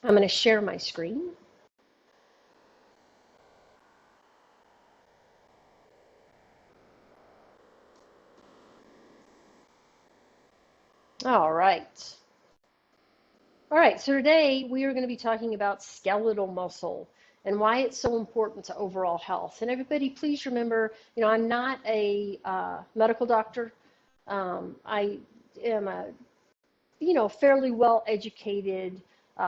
I'm going to share my screen. All right. All right, so today we are going to be talking about skeletal muscle and why it's so important to overall health. And everybody, please remember, I'm not a medical doctor. I am a, fairly well-educated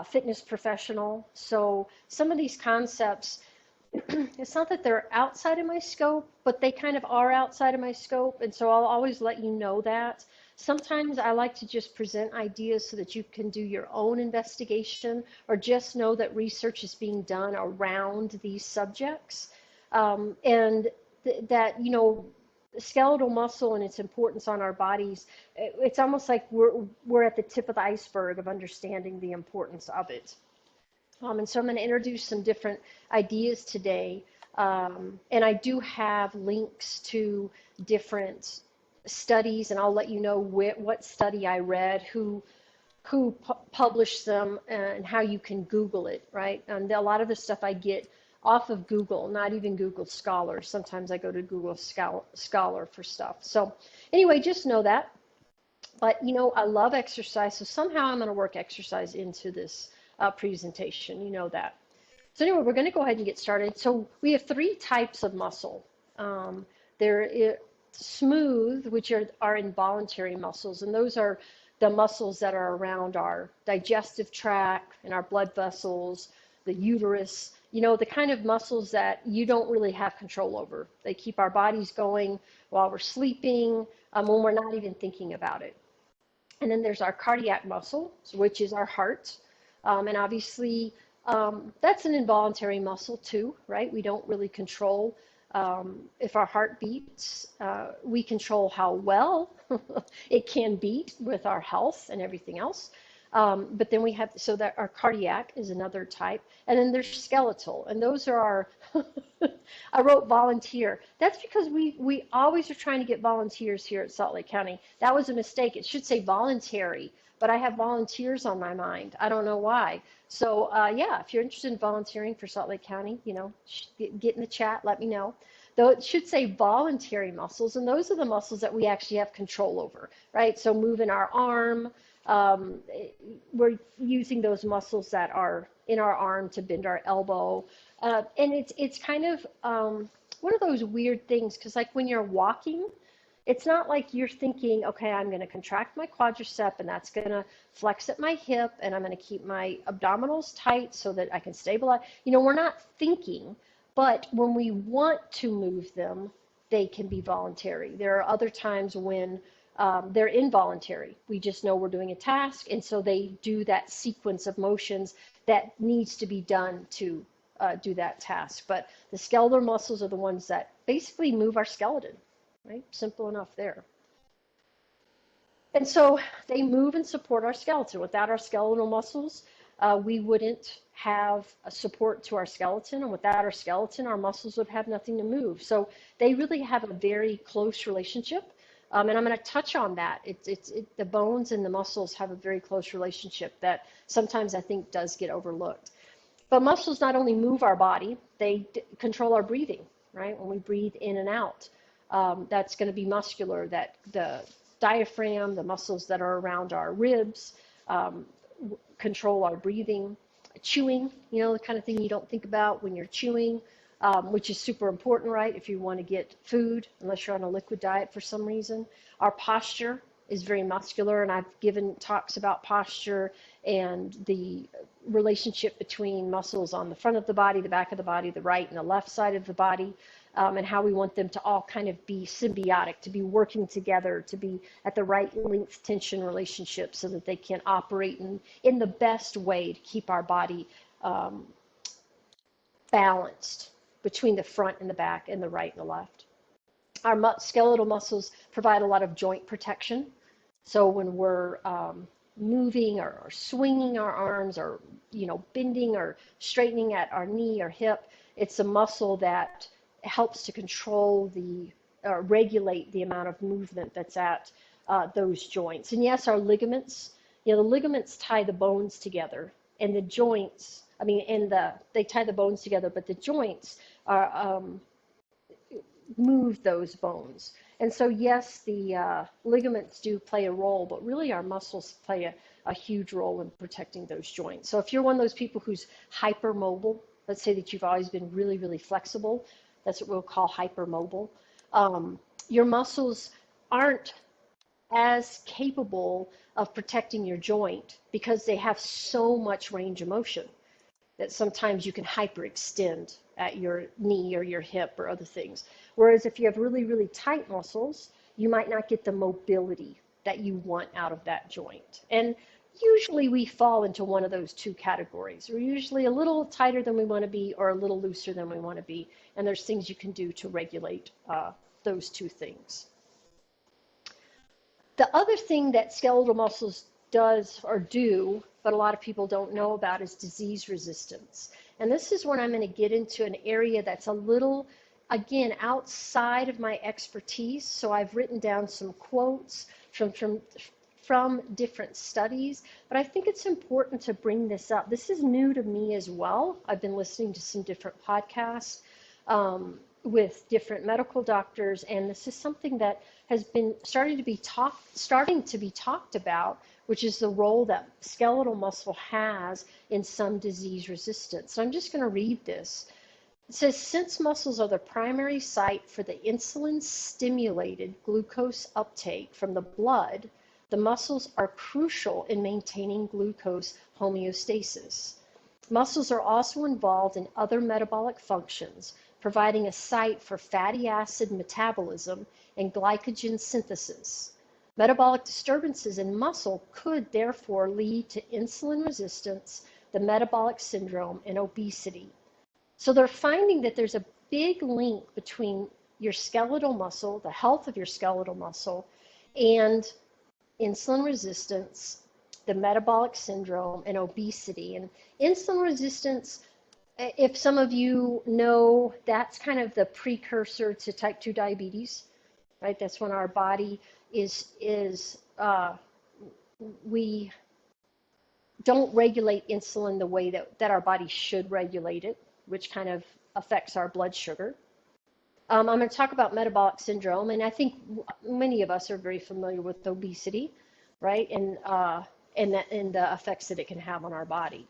fitness professional. So some of these concepts, it's not that they're outside of my scope, but they kind of are outside of my scope. And so I'll always let you know that. Sometimes I like to just present ideas so that you can do your own investigation or just know that research is being done around these subjects. And that, skeletal muscle and its importance on our bodies, it's almost like we're at the tip of the iceberg of understanding the importance of it. And so I'm going to introduce some different ideas today. And I do have links to different studies, and I'll let you know what study I read, who published them, and how you can Google it, right? And a lot of the stuff I get off of Google, not even Google Scholar. Sometimes I go to Google Scholar for stuff. So anyway, just know that. But, I love exercise, so somehow I'm going to work exercise into this presentation. You know that. So anyway, we're going to go ahead and get started. So we have three types of muscle. They're smooth, which are involuntary muscles, and those are the muscles that are around our digestive tract and our blood vessels, the uterus, the kind of muscles that you don't really have control over. They keep our bodies going while we're sleeping, when we're not even thinking about it. And then there's our cardiac muscle, which is our heart. And obviously, that's an involuntary muscle too, right? We don't really control if our heart beats. We control how well it can beat with our health and everything else. But then we have, so that our cardiac is another type. And then there's skeletal. And those are our, I wrote volunteer. That's because we always are trying to get volunteers here at Salt Lake County. That was a mistake. It should say voluntary, but I have volunteers on my mind. I don't know why. So yeah, if you're interested in volunteering for Salt Lake County, get in the chat, let me know. Though it should say voluntary muscles, and those are the muscles that we actually have control over, right? So moving our arm, we're using those muscles that are in our arm to bend our elbow. And it's kind of one of those weird things, because like when you're walking, it's not like you're thinking, okay, I'm going to contract my quadricep and that's going to flex at my hip and I'm going to keep my abdominals tight so that I can stabilize. We're not thinking, but when we want to move them, they can be voluntary. There are other times when they're involuntary. We just know we're doing a task, and so they do that sequence of motions that needs to be done to do that task. But the skeletal muscles are the ones that basically move our skeleton, right? Simple enough there. And so they move and support our skeleton. Without our skeletal muscles, we wouldn't have a support to our skeleton, and without our skeleton, our muscles would have nothing to move. So they really have a very close relationship. And I'm going to touch on that. The bones and the muscles have a very close relationship that sometimes I think does get overlooked. But muscles not only move our body, they control our breathing, right? When we breathe in and out, that's going to be muscular. That the diaphragm, the muscles that are around our ribs, control our breathing. Chewing, the kind of thing you don't think about when you're chewing. Which is super important, right? If you want to get food, unless you're on a liquid diet for some reason. Our posture is very muscular, and I've given talks about posture and the relationship between muscles on the front of the body, the back of the body, the right and the left side of the body, and how we want them to all kind of be symbiotic, to be working together, to be at the right length tension relationship so that they can operate in the best way to keep our body balanced between the front and the back and the right and the left. Our skeletal muscles provide a lot of joint protection. So when we're moving or swinging our arms or, bending or straightening at our knee or hip, it's a muscle that helps to control regulate the amount of movement that's at those joints. And yes, our ligaments, the ligaments tie the bones together. and the joints, I mean, they tie the bones together, but the joints are, move those bones. And so, yes, the ligaments do play a role, but really our muscles play a huge role in protecting those joints. So if you're one of those people who's hypermobile, let's say that you've always been really, really flexible, that's what we'll call hypermobile, your muscles aren't as capable of protecting your joint because they have so much range of motion that sometimes you can hyperextend at your knee or your hip or other things. Whereas if you have really, really tight muscles, you might not get the mobility that you want out of that joint. And usually we fall into one of those two categories. We're usually a little tighter than we want to be or a little looser than we want to be. And there's things you can do to regulate those two things. The other thing that skeletal muscles does or do, but a lot of people don't know about, is disease resistance. And this is when I'm going to get into an area that's a little, again, outside of my expertise. So I've written down some quotes from different studies, but I think it's important to bring this up. This is new to me as well. I've been listening to some different podcasts with different medical doctors, and this is something that has been starting to be talked about, which is the role that skeletal muscle has in some disease resistance. So I'm just going to read this. It says, since muscles are the primary site for the insulin-stimulated glucose uptake from the blood, the muscles are crucial in maintaining glucose homeostasis. Muscles are also involved in other metabolic functions, providing a site for fatty acid metabolism and glycogen synthesis. Metabolic disturbances in muscle could therefore lead to insulin resistance, the metabolic syndrome, and obesity. So they're finding that there's a big link between your skeletal muscle, the health of your skeletal muscle, and insulin resistance, the metabolic syndrome, and obesity. And insulin resistance, if some of you know, that's kind of the precursor to type 2 diabetes, right? That's when our body we don't regulate insulin the way that our body should regulate it, which kind of affects our blood sugar. I'm going to talk about metabolic syndrome, and I think many of us are very familiar with obesity, right? And the effects that it can have on our body.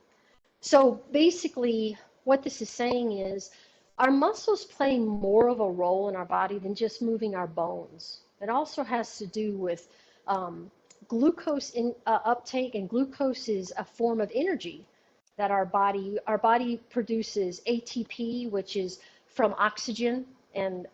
So basically, what this is saying is our muscles play more of a role in our body than just moving our bones. It also has to do with glucose uptake, and glucose is a form of energy that our body produces ATP, which is from oxygen. And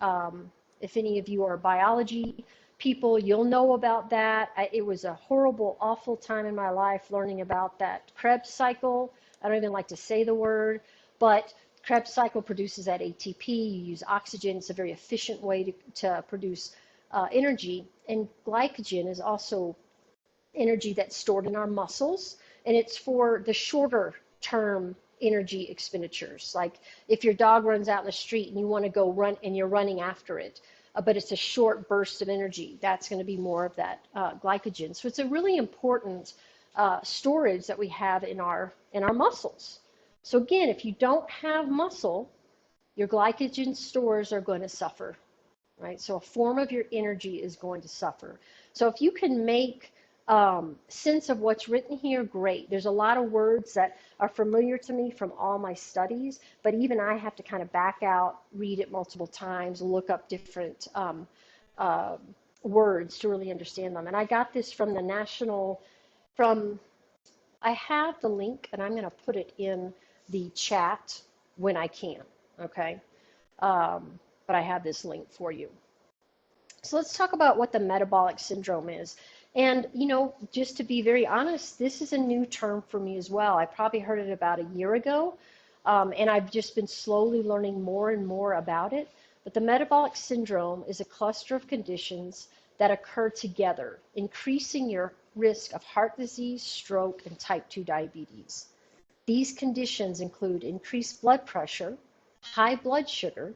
if any of you are biology people, you'll know about that. It was a horrible, awful time in my life learning about that Krebs cycle. I don't even like to say the word, but Krebs cycle produces that ATP. You use oxygen. It's a very efficient way to produce energy. And glycogen is also energy that's stored in our muscles, and it's for the shorter term energy expenditures. Like if your dog runs out in the street and you want to go run and you're running after it, but it's a short burst of energy, that's going to be more of that glycogen. So it's a really important storage that we have in our muscles. So again, if you don't have muscle, your glycogen stores are going to suffer, right? So a form of your energy is going to suffer. So if you can make sense of what's written here, great. There's a lot of words that are familiar to me from all my studies, but even I have to kind of back out, read it multiple times, look up different words to really understand them. And I got this from I have the link, and I'm going to put it in the chat when I can, okay? But I have this link for you. So let's talk about what the metabolic syndrome is. And, you know, just to be very honest, this is a new term for me as well. I probably heard it about a year ago, and I've just been slowly learning more and more about it. But the metabolic syndrome is a cluster of conditions that occur together, increasing your risk of heart disease, stroke, and type 2 diabetes. These conditions include increased blood pressure, high blood sugar,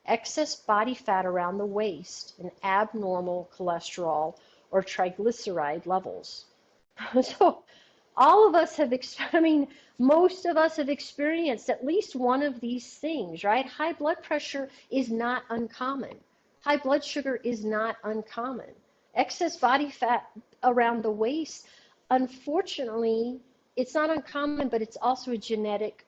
excess body fat around the waist, and abnormal cholesterol or triglyceride levels. So all of us have, I mean, most of us have experienced at least one of these things, right? High blood pressure is not uncommon. High blood sugar is not uncommon. Excess body fat around the waist, unfortunately, it's not uncommon, but it's also a genetic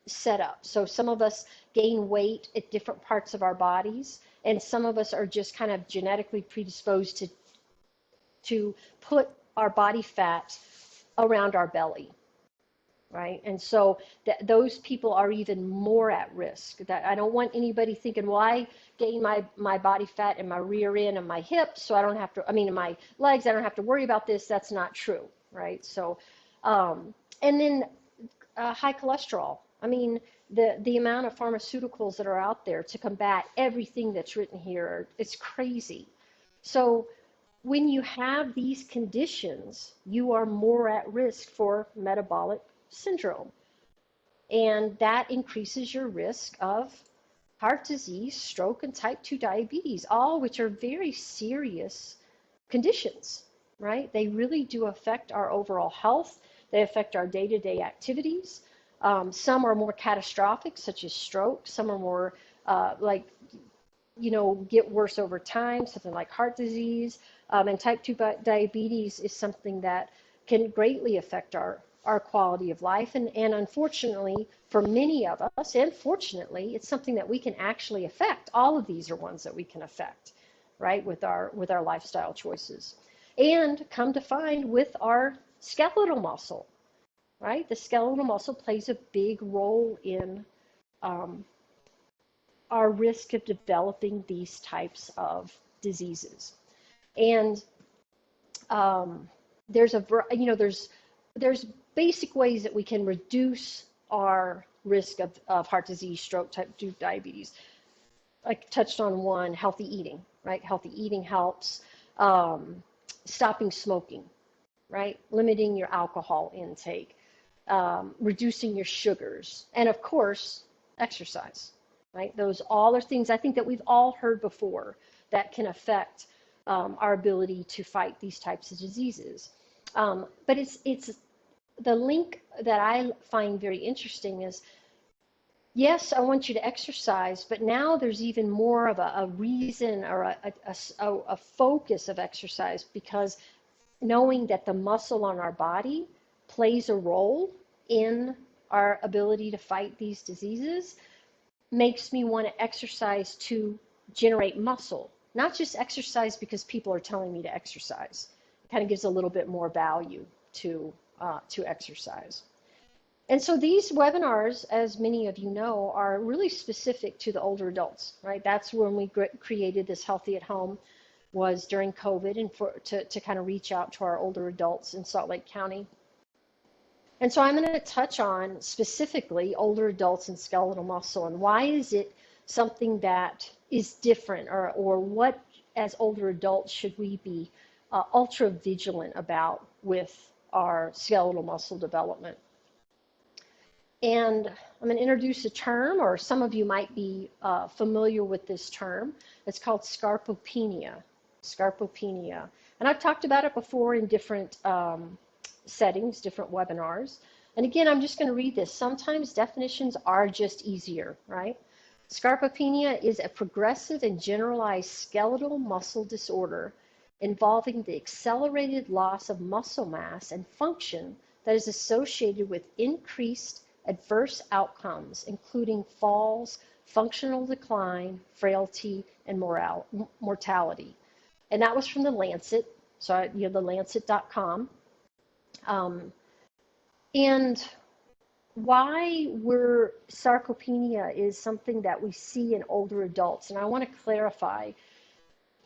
setup. So some of us gain weight at different parts of our bodies, and some of us are just kind of genetically predisposed to put our body fat around our belly, right? And so those people are even more at risk. That I don't want anybody thinking, well, I gain my body fat in my rear end and my hips, so I don't have to, I mean, in my legs, I don't have to worry about this. That's not true, right? So, and then high cholesterol. I mean, the amount of pharmaceuticals that are out there to combat everything that's written here, it's crazy. So when you have these conditions, you are more at risk for metabolic syndrome. And that increases your risk of heart disease, stroke, and type 2 diabetes, all which are very serious conditions, right? They really do affect our overall health. They affect our day-to-day activities. Some are more catastrophic, such as stroke. Some are more get worse over time, something like heart disease. And type 2 diabetes is something that can greatly affect our quality of life. And unfortunately, for many of us, and fortunately, it's something that we can actually affect. All of these are ones that we can affect, right, with our lifestyle choices. And come to find with our skeletal muscle, right? The skeletal muscle plays a big role in our risk of developing these types of diseases. And there's basic ways that we can reduce our risk of heart disease, stroke, type 2 diabetes. I touched on one, healthy eating, right? Healthy eating helps. Stopping smoking, right? Limiting your alcohol intake, reducing your sugars, and of course, exercise, right? Those all are things I think that we've all heard before that can affect our ability to fight these types of diseases. But it's the link that I find very interesting is, yes, I want you to exercise, but now there's even more of a reason or a focus of exercise, because knowing that the muscle on our body plays a role in our ability to fight these diseases makes me want to exercise to generate muscle, not just exercise because people are telling me to exercise. It kind of gives a little bit more value to exercise. And so these webinars, as many of you know, are really specific to the older adults, right? That's when we created this Healthy at Home, was during COVID, and to kind of reach out to our older adults in Salt Lake County. And so I'm going to touch on specifically older adults and skeletal muscle, and why is it something that is different, or what, as older adults, should we be ultra vigilant about with our skeletal muscle development. And I'm going to introduce a term, or some of you might be familiar with this term. It's called Scarpopinia. Scarpopinia. And I've talked about it before in different settings, different webinars. And again, I'm just going to read this. Sometimes definitions are just easier, right? Scarpopinia is a progressive and generalized skeletal muscle disorder involving the accelerated loss of muscle mass and function that is associated with increased adverse outcomes, including falls, functional decline, frailty, and mortality. And that was from the Lancet, so the Lancet.com. And why sarcopenia is something that we see in older adults. And I want to clarify,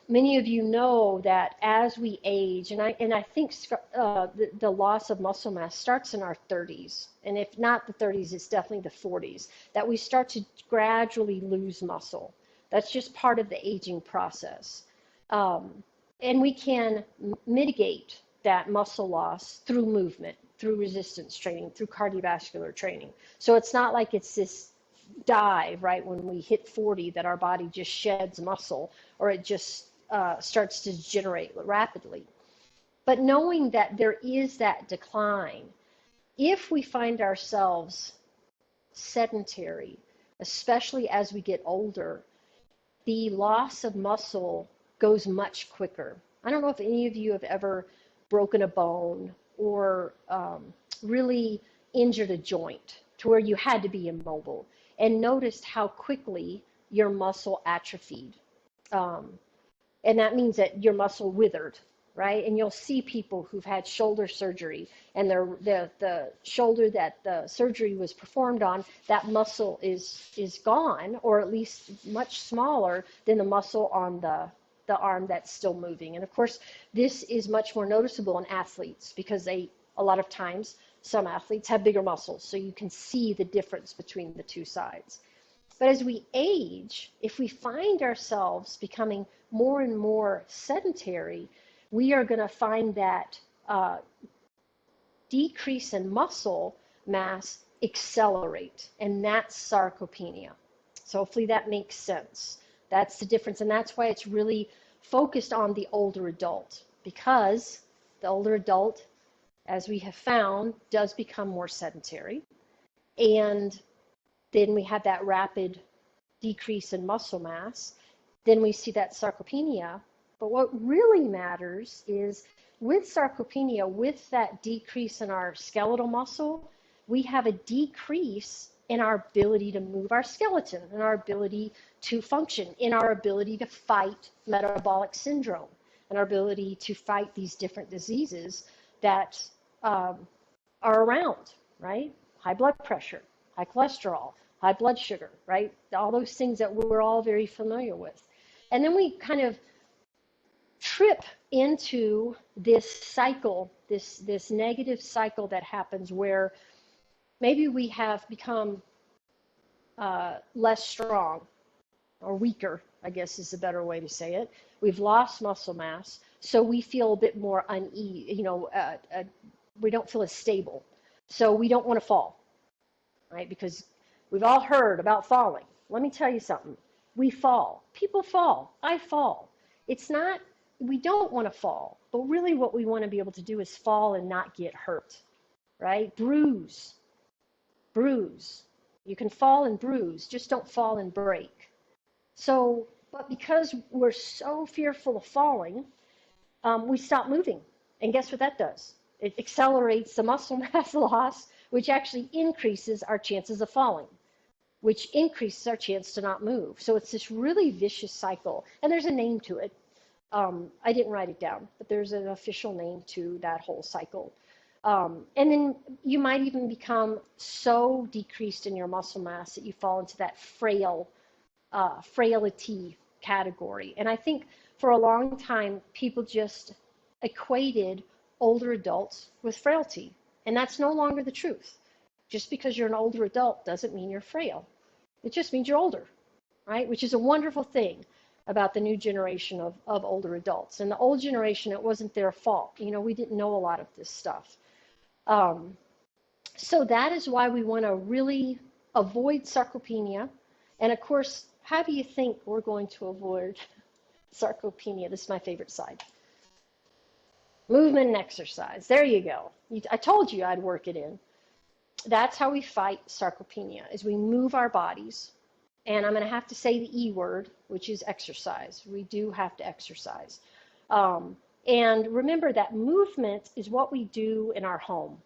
many of you know that as we age, and I think the loss of muscle mass starts in our 30s, and if not the 30s, it's definitely the 40s, that we start to gradually lose muscle. That's just part of the aging process. And we can mitigate that muscle loss through movement, through resistance training, through cardiovascular training. So it's not like it's this dive, right, when we hit 40 that our body just sheds muscle, or it just starts to degenerate rapidly. But knowing that there is that decline, if we find ourselves sedentary, especially as we get older, the loss of muscle goes much quicker. I don't know if any of you have ever broken a bone or really injured a joint to where you had to be immobile and noticed how quickly your muscle atrophied. And that means that your muscle withered, right? And you'll see people who've had shoulder surgery and the shoulder that the surgery was performed on, that muscle is gone, or at least much smaller than the muscle on the arm that's still moving. And of course, this is much more noticeable in athletes because a lot of times some athletes have bigger muscles, so you can see the difference between the two sides. But as we age, if we find ourselves becoming more and more sedentary, we are going to find that decrease in muscle mass accelerate, and that's sarcopenia. So hopefully that makes sense. That's the difference, and that's why it's really focused on the older adult, because the older adult, as we have found, does become more sedentary, and then we have that rapid decrease in muscle mass. Then we see that sarcopenia. But what really matters is with sarcopenia, with that decrease in our skeletal muscle, we have a decrease in our ability to move our skeleton, in our ability to function, in our ability to fight metabolic syndrome, and our ability to fight these different diseases that are around, right? High blood pressure, high cholesterol, high blood sugar, right? All those things that we're all very familiar with. And then we kind of trip into this cycle, this negative cycle that happens where maybe we have become less strong or weaker, I guess is a better way to say it. We've lost muscle mass, so we feel a bit more uneasy, we don't feel as stable. So we don't want to fall, right? Because we've all heard about falling. Let me tell you something. We fall. People fall. I fall. It's not, we don't want to fall, but really what we want to be able to do is fall and not get hurt, right? Bruise. You can fall and bruise, just don't fall and break. So, but because we're so fearful of falling, we stop moving. And guess what that does? It accelerates the muscle mass loss, which actually increases our chances of falling, which increases our chance to not move. So it's this really vicious cycle. And there's a name to it. I didn't write it down, but there's an official name to that whole cycle. And then you might even become so decreased in your muscle mass that you fall into that frailty category. And I think for a long time, people just equated older adults with frailty. And that's no longer the truth. Just because you're an older adult doesn't mean you're frail. It just means you're older, right? Which is a wonderful thing about the new generation of older adults. And the old generation, it wasn't their fault. We didn't know a lot of this stuff. So that is why we want to really avoid sarcopenia. And of course, how do you think we're going to avoid sarcopenia? This is my favorite side. Movement and exercise. There you go. I told you I'd work it in. That's how we fight sarcopenia, is we move our bodies. And I'm going to have to say the E word, which is exercise. We do have to exercise. And remember that movement is what we do in our home.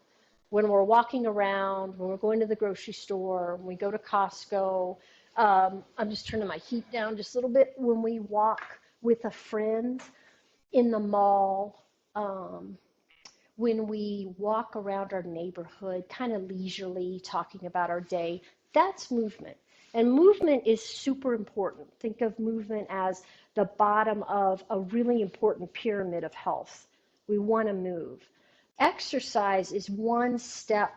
When we're walking around, when we're going to the grocery store, when we go to Costco. I'm just turning my heat down just a little bit. When we walk with a friend in the mall, when we walk around our neighborhood, kind of leisurely, talking about our day, that's movement. And movement is super important. Think of movement as the bottom of a really important pyramid of health. We want to move. Exercise is one step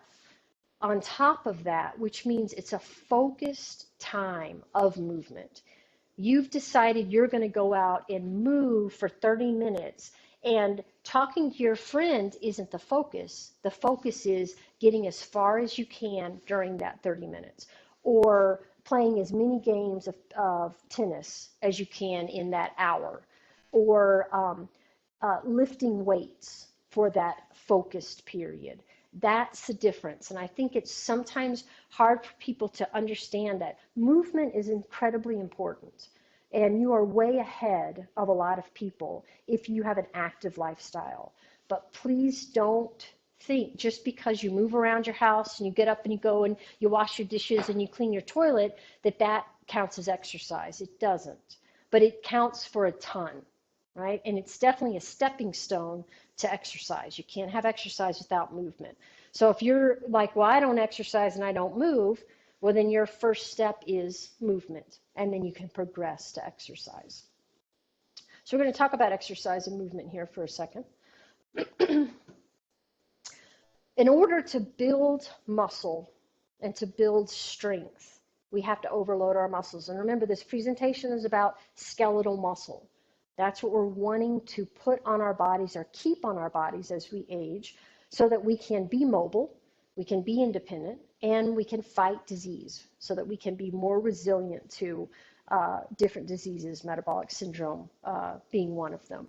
on top of that, which means it's a focused time of movement. You've decided you're going to go out and move for 30 minutes, and talking to your friend isn't the focus. The focus is getting as far as you can during that 30 minutes, or playing as many games of tennis as you can in that hour, or lifting weights. for that focused period. That's the difference. And I think it's sometimes hard for people to understand that movement is incredibly important. And you are way ahead of a lot of people if you have an active lifestyle. But please don't think just because you move around your house and you get up and you go and you wash your dishes and you clean your toilet, that counts as exercise. It doesn't. But it counts for a ton, right? And it's definitely a stepping stone to exercise. You can't have exercise without movement. So if you're like, well, I don't exercise and I don't move, well, then your first step is movement, and then you can progress to exercise. So we're going to talk about exercise and movement here for a second. In order to build muscle and to build strength, we have to overload our muscles. And remember, this presentation is about skeletal muscle. That's what we're wanting to put on our bodies or keep on our bodies as we age so that we can be mobile, we can be independent, and we can fight disease so that we can be more resilient to different diseases, metabolic syndrome being one of them.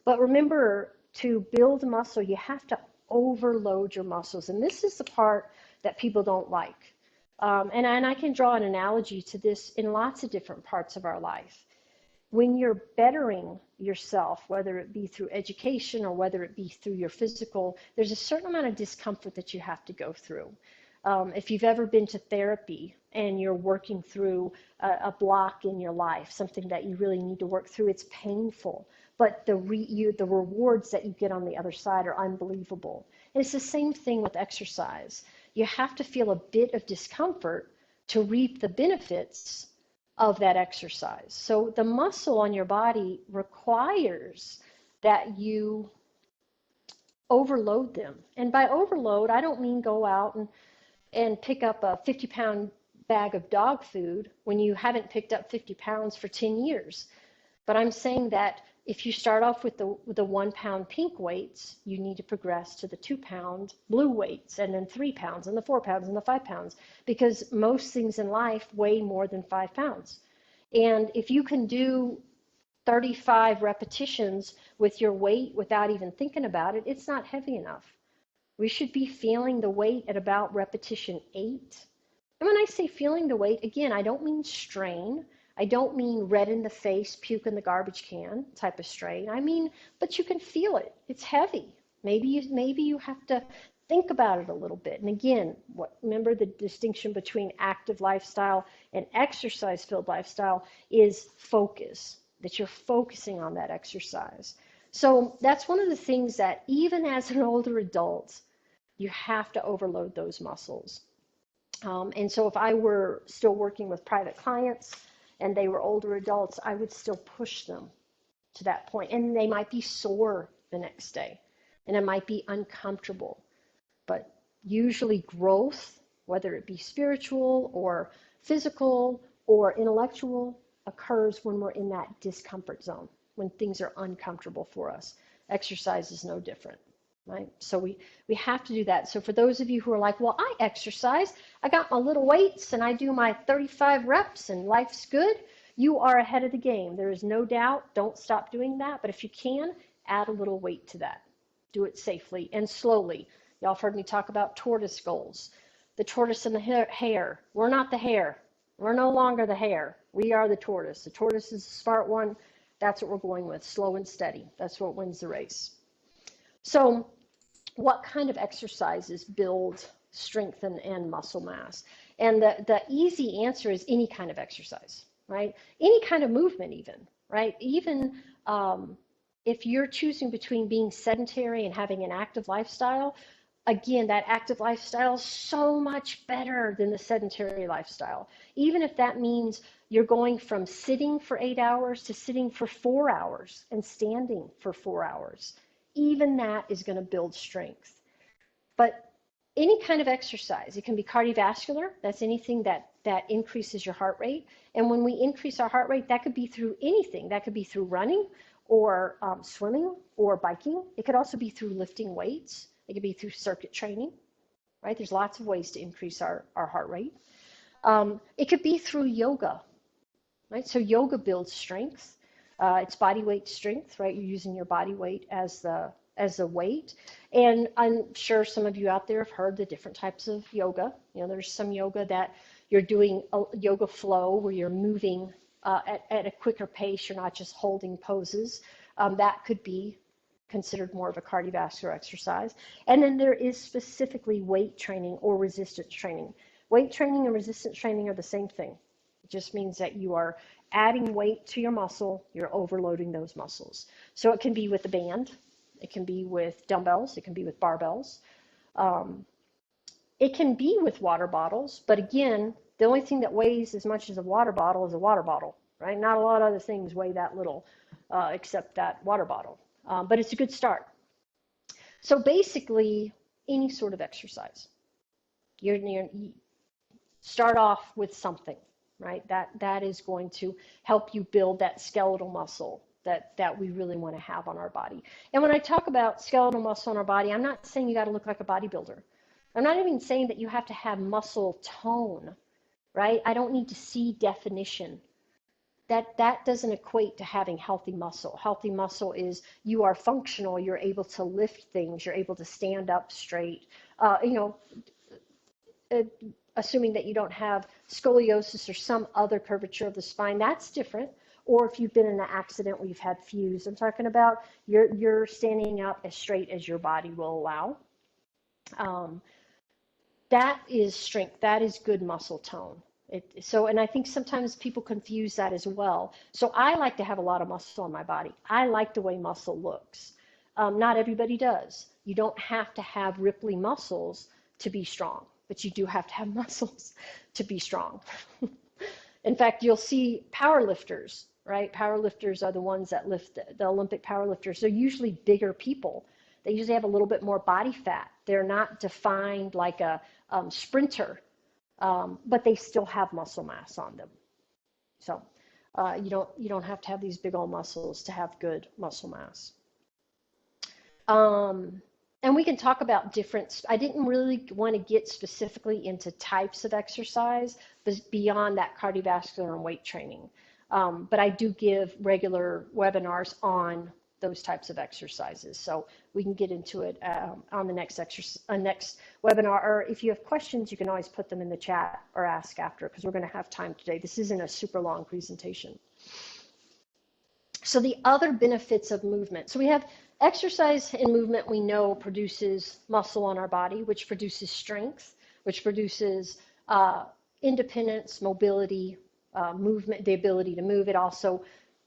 But remember, to build muscle, you have to overload your muscles. And this is the part that people don't like. And I can draw an analogy to this in lots of different parts of our life. When you're bettering yourself, whether it be through education or whether it be through your physical, there's a certain amount of discomfort that you have to go through. If you've ever been to therapy and you're working through a block in your life, something that you really need to work through, it's painful. But the rewards that you get on the other side are unbelievable. And it's the same thing with exercise. You have to feel a bit of discomfort to reap the benefits of that exercise. So the muscle on your body requires that you overload them. And by overload, I don't mean go out and pick up a 50-pound bag of dog food when you haven't picked up 50 pounds for 10 years. But I'm saying that if you start off with the 1 pound pink weights, you need to progress to the 2 pound blue weights, and then 3 pounds, and the 4 pounds, and the 5 pounds, because most things in life weigh more than 5 pounds. And if you can do 35 repetitions with your weight without even thinking about it, it's not heavy enough. We should be feeling the weight at about repetition 8. And when I say feeling the weight, again, I don't mean strain. I don't mean red in the face, puke in the garbage can type of strain. I mean, but you can feel it. It's heavy. Maybe you have to think about it a little bit. And again, remember the distinction between active lifestyle and exercise-filled lifestyle is focus, that you're focusing on that exercise. So that's one of the things that even as an older adult, you have to overload those muscles. And so if I were still working with private clients and they were older adults, I would still push them to that point. And they might be sore the next day, and it might be uncomfortable. But usually growth, whether it be spiritual or physical or intellectual, occurs when we're in that discomfort zone, when things are uncomfortable for us. Exercise is no different, right? So we have to do that. So for those of you who are like, well, I exercise, I got my little weights and I do my 35 reps and life's good, you are ahead of the game. There is no doubt. Don't stop doing that. But if you can, add a little weight to that. Do it safely and slowly. Y'all have heard me talk about tortoise goals. The tortoise and the hare. We're not the hare. We're no longer the hare. We are the tortoise. The tortoise is the smart one. That's what we're going with, slow and steady. That's what wins the race. So what kind of exercises build strength and muscle mass? And the easy answer is any kind of exercise, right? Any kind of movement even, right? Even if you're choosing between being sedentary and having an active lifestyle, again, that active lifestyle is so much better than the sedentary lifestyle. Even if that means you're going from sitting for 8 hours to sitting for 4 hours and standing for 4 hours, even that is going to build strength. But any kind of exercise, it can be cardiovascular. That's anything that increases your heart rate. And when we increase our heart rate, that could be through anything. That could be through running or swimming or biking. It could also be through lifting weights. It could be through circuit training, right? There's lots of ways to increase our heart rate. It could be through yoga, right? So yoga builds strength. It's body weight strength, right? You're using your body weight as the as a weight. And I'm sure some of you out there have heard the different types of yoga. There's some yoga that you're doing a yoga flow where you're moving at a quicker pace. You're not just holding poses. That could be considered more of a cardiovascular exercise. And then there is specifically weight training or resistance training. Weight training and resistance training are the same thing. It just means that you are adding weight to your muscle, you're overloading those muscles. So it can be with a band, it can be with dumbbells, it can be with barbells. It can be with water bottles, but again, the only thing that weighs as much as a water bottle is a water bottle, right? Not a lot of other things weigh that little except that water bottle. But it's a good start. So basically, any sort of exercise. You start off with something, right? That is going to help you build that skeletal muscle that we really want to have on our body. And when I talk about skeletal muscle on our body, I'm not saying you got to look like a bodybuilder. I'm not even saying that you have to have muscle tone, right? I don't need to see definition. That doesn't equate to having healthy muscle. Healthy muscle is you are functional, you're able to lift things, you're able to stand up straight. Assuming that you don't have scoliosis or some other curvature of the spine, that's different. Or if you've been in an accident where you've had fused, I'm talking about you're standing up as straight as your body will allow. That is strength. That is good muscle tone. And I think sometimes people confuse that as well. So I like to have a lot of muscle on my body. I like the way muscle looks. Not everybody does. You don't have to have ripply muscles to be strong, but you do have to have muscles to be strong. In fact, you'll see power lifters, right? Power lifters are the ones that lift the Olympic power lifters. They're usually bigger people. They usually have a little bit more body fat. They're not defined like a sprinter. But they still have muscle mass on them. So you don't have to have these big old muscles to have good muscle mass. And we can talk about different, I didn't really want to get specifically into types of exercise, but beyond that cardiovascular and weight training. But I do give regular webinars on those types of exercises. So we can get into it on the next webinar, or if you have questions, you can always put them in the chat or ask after, because we're going to have time today. This isn't a super long presentation. So the other benefits of movement. So we have exercise and movement we know produces muscle on our body, which produces strength, which produces independence, mobility, movement, the ability to move. It also,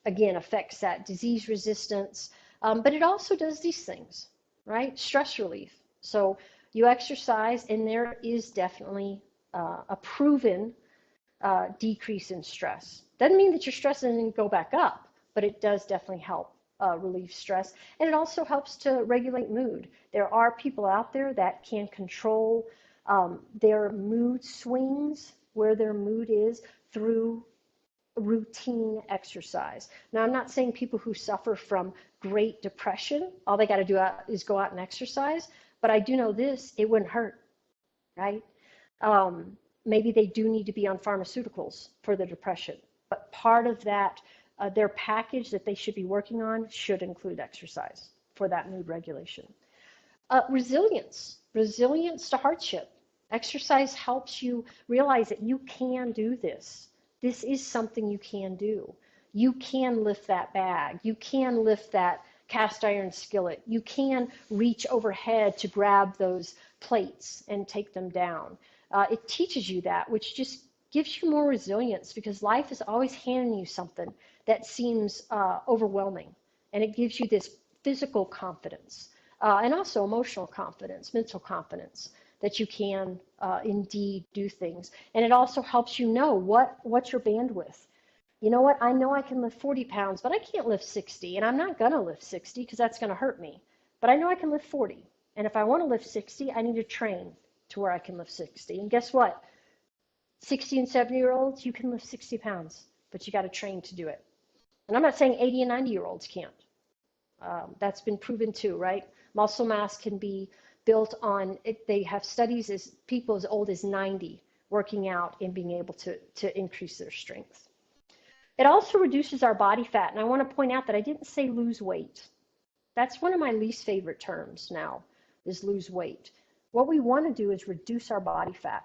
again, affects that disease resistance, but it also does these things, right? Stress relief. So you exercise, and there is definitely a proven decrease in stress. Doesn't mean that your stress doesn't go back up, but it does definitely help relieve stress. And it also helps to regulate mood. There are people out there that can control their mood swings, where their mood is, through routine exercise. Now, I'm not saying people who suffer from great depression, all they got to do is go out and exercise, but I do know this, it wouldn't hurt, right? Maybe they do need to be on pharmaceuticals for the depression, but part of that, their package that they should be working on should include exercise for that mood regulation. Resilience to hardship. Exercise helps you realize that you can do this. This is something you can do. You can lift that bag. You can lift that cast iron skillet. You can reach overhead to grab those plates and take them down. It teaches you that, which just gives you more resilience, because life is always handing you something that seems overwhelming. And it gives you this physical confidence and also emotional confidence, mental confidence, that you can indeed do things. And it also helps you know what's your bandwidth. You know what? I know I can lift 40 pounds, but I can't lift 60. And I'm not going to lift 60 because that's going to hurt me. But I know I can lift 40. And if I want to lift 60, I need to train to where I can lift 60. And guess what? 60 and 70-year-olds, you can lift 60 pounds, but you got to train to do it. And I'm not saying 80 and 90-year-olds can't. That's been proven too, right? Muscle mass can be built on, they have studies as people as old as 90 working out and being able to increase their strength. It also reduces our body fat. And I want to point out that I didn't say lose weight. That's one of my least favorite terms now, is lose weight. What we want to do is reduce our body fat.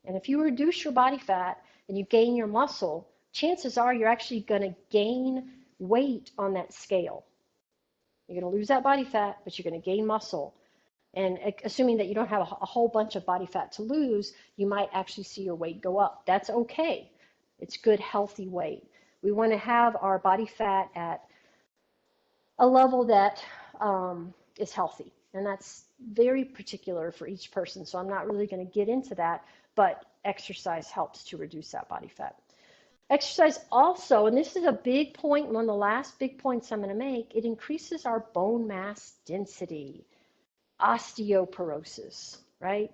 And if you reduce your body fat and you gain your muscle, chances are you're actually going to gain weight on that scale. You're going to lose that body fat, but you're going to gain muscle. And assuming that you don't have a whole bunch of body fat to lose, you might actually see your weight go up. That's okay. It's good, healthy weight. We want to have our body fat at a level that is healthy. And that's very particular for each person. So I'm not really going to get into that, but exercise helps to reduce that body fat. Exercise also, and this is a big point, one of the last big points I'm going to make, it increases our bone mass density, osteoporosis, right?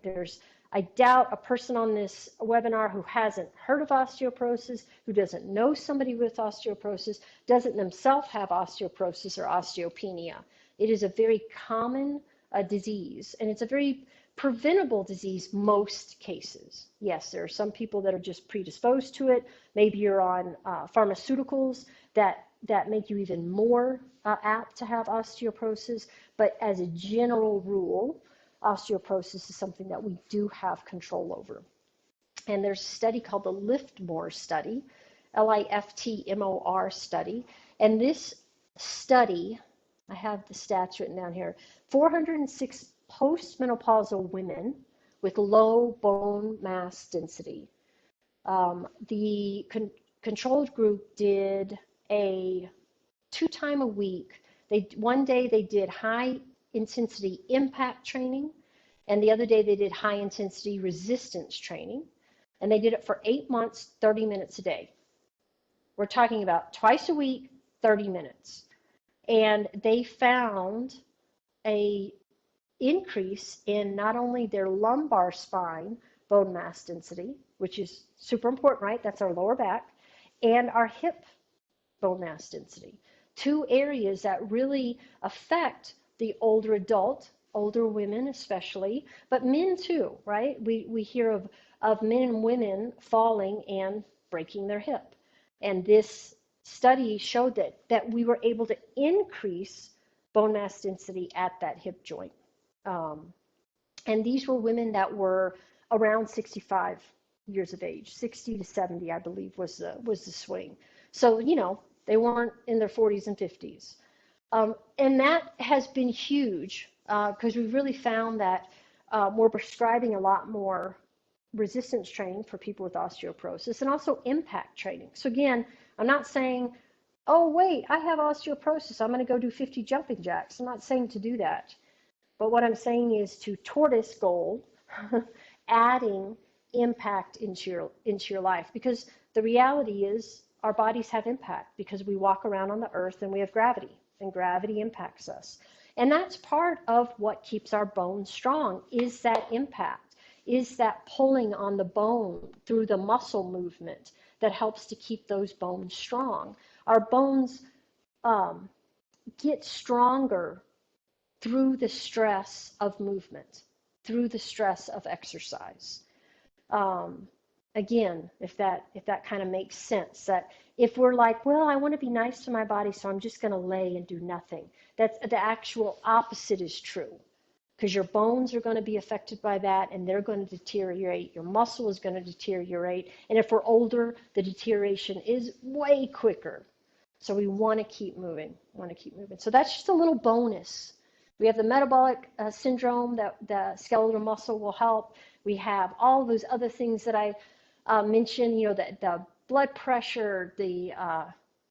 I doubt a person on this webinar who hasn't heard of osteoporosis, who doesn't know somebody with osteoporosis, doesn't themselves have osteoporosis or osteopenia. It is a very common disease, and it's a very preventable disease most cases. Yes, there are some people that are just predisposed to it. Maybe you're on pharmaceuticals that make you even more apt to have osteoporosis, but as a general rule, osteoporosis is something that we do have control over. And there's a study called the Liftmore study, Liftmor study, and this study, I have the stats written down here, 406 postmenopausal women with low bone mass density. The controlled group did a 2 times a week. One day they did high intensity impact training, and the other day they did high intensity resistance training. And they did it for 8 months, 30 minutes a day. We're talking about twice a week, 30 minutes. And they found a increase in not only their lumbar spine bone mass density, which is super important, right? That's our lower back, and our hip bone mass density. 2 areas that really affect the older adult, older women especially, but men too, right? We hear of men and women falling and breaking their hip. And this study showed that we were able to increase bone mass density at that hip joint. And these were women that were around 65 years of age, 60 to 70, I believe, was the swing. So, you know, they weren't in their 40s and 50s. And that has been huge because we've really found that we're prescribing a lot more resistance training for people with osteoporosis and also impact training. So again, I'm not saying, oh, wait, I have osteoporosis, I'm going to go do 50 jumping jacks. I'm not saying to do that. But what I'm saying is to tortoise goal, adding impact into your life, because the reality is our bodies have impact because we walk around on the earth and we have gravity, and gravity impacts us. And that's part of what keeps our bones strong, is that impact, is that pulling on the bone through the muscle movement that helps to keep those bones strong. Our bones get stronger through the stress of movement, through the stress of exercise. Again, if that kind of makes sense, that if we're like, well, I want to be nice to my body, so I'm just going to lay and do nothing. That's the actual opposite is true, because your bones are going to be affected by that, and they're going to deteriorate. Your muscle is going to deteriorate, and if we're older, the deterioration is way quicker. So we want to keep moving. So that's just a little bonus. We have the metabolic syndrome that the skeletal muscle will help. We have all those other things that I mentioned, you know, the blood pressure, the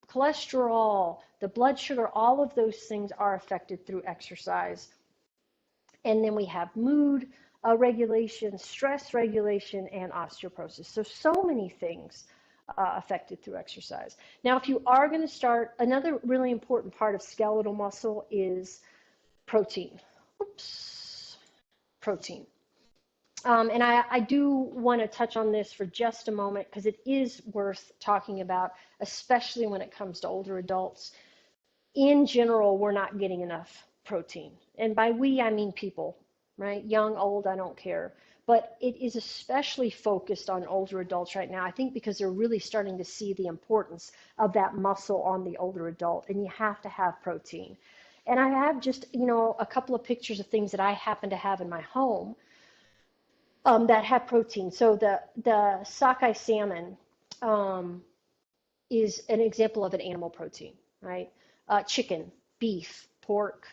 cholesterol, the blood sugar, all of those things are affected through exercise. And then we have mood regulation, stress regulation, and osteoporosis. So many things affected through exercise. Now, if you are going to start, another really important part of skeletal muscle is protein. Protein. And I do want to touch on this for just a moment because it is worth talking about, especially when it comes to older adults. In general, we're not getting enough protein. And by we, I mean people, right? Young, old, I don't care. But it is especially focused on older adults right now, I think, because they're really starting to see the importance of that muscle on the older adult, and you have to have protein. And I have just, a couple of pictures of things that I happen to have in my home that have protein. So the sockeye salmon is an example of an animal protein, right? Chicken, beef, pork,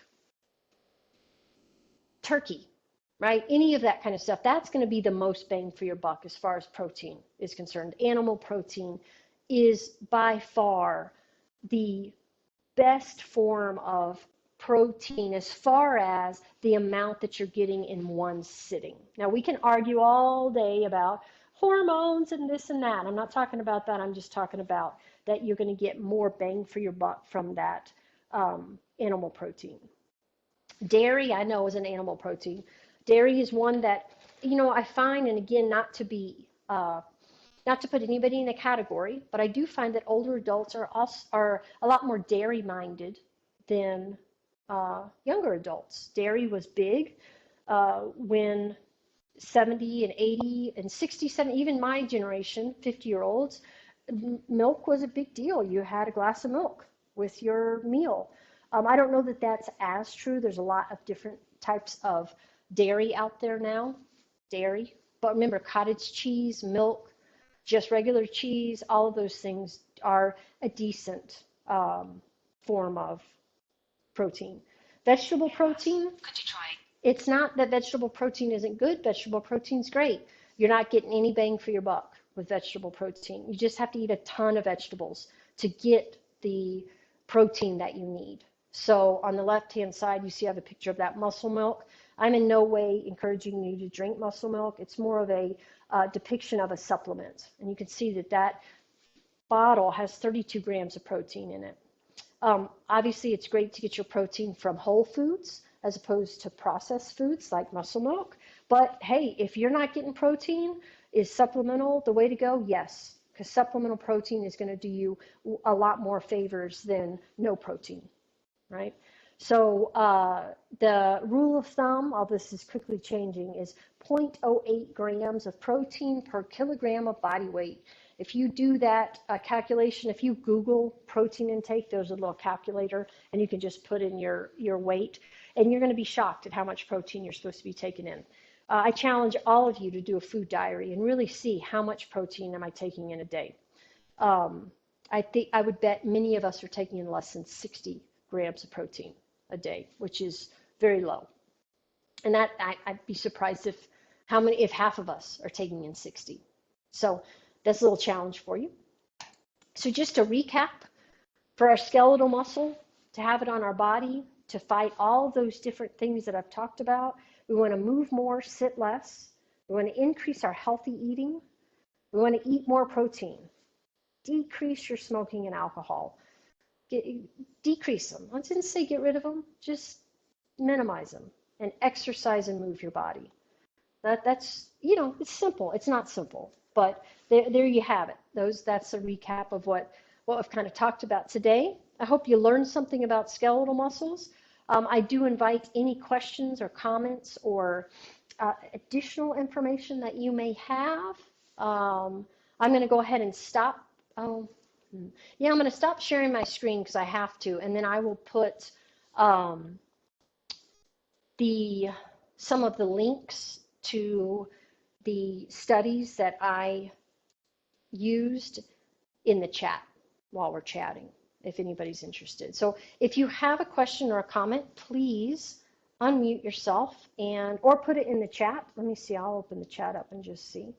turkey, right? Any of that kind of stuff, that's going to be the most bang for your buck as far as protein is concerned. Animal protein is by far the best form of protein as far as the amount that you're getting in one sitting. Now, we can argue all day about hormones and this and that. I'm not talking about that. I'm just talking about that you're going to get more bang for your buck from that animal protein. Dairy, I know, is an animal protein. Dairy is one that, I find, and again, not to put anybody in a category, but I do find that older adults are a lot more dairy minded than younger adults. Dairy was big when 70 and 80 and 60, 70, even my generation, 50-year-olds, milk was a big deal. You had a glass of milk with your meal. I don't know that that's as true. There's a lot of different types of dairy out there now, But remember, cottage cheese, milk, just regular cheese, all of those things are a decent form of protein. Vegetable protein, it's not that vegetable protein isn't good. Vegetable protein's great. You're not getting any bang for your buck with vegetable protein. You just have to eat a ton of vegetables to get the protein that you need. So on the left-hand side, you see I have a picture of that muscle milk. I'm in no way encouraging you to drink muscle milk. It's more of a depiction of a supplement. And you can see that bottle has 32 grams of protein in it. Obviously, it's great to get your protein from whole foods as opposed to processed foods like muscle milk. But hey, if you're not getting protein, is supplemental the way to go? Yes, because supplemental protein is going to do you a lot more favors than no protein, right? So the rule of thumb, all this is quickly changing, is 0.08 grams of protein per kilogram of body weight. If you do that calculation, if you Google protein intake, there's a little calculator, and you can just put in your weight, and you're going to be shocked at how much protein you're supposed to be taking in. I challenge all of you to do a food diary and really see how much protein am I taking in a day. I would bet many of us are taking in less than 60 grams of protein a day, which is very low. And that I'd be surprised if half of us are taking in 60. So that's a little challenge for you. So just to recap, for our skeletal muscle, to have it on our body, to fight all those different things that I've talked about, we want to move more, sit less. We want to increase our healthy eating. We want to eat more protein. Decrease your smoking and alcohol. Decrease them. I didn't say get rid of them, just minimize them, and exercise and move your body. That's it's simple. It's not simple, but there you have it. That's a recap of what I've kind of talked about today. I hope you learned something about skeletal muscles. I do invite any questions or comments or additional information that you may have. I'm going to go ahead and stop. I'm going to stop sharing my screen because I have to, and then I will put some of the links to the studies that I used in the chat while we're chatting, if anybody's interested. So if you have a question or a comment, please unmute yourself or put it in the chat. Let me see, I'll open the chat up and just see.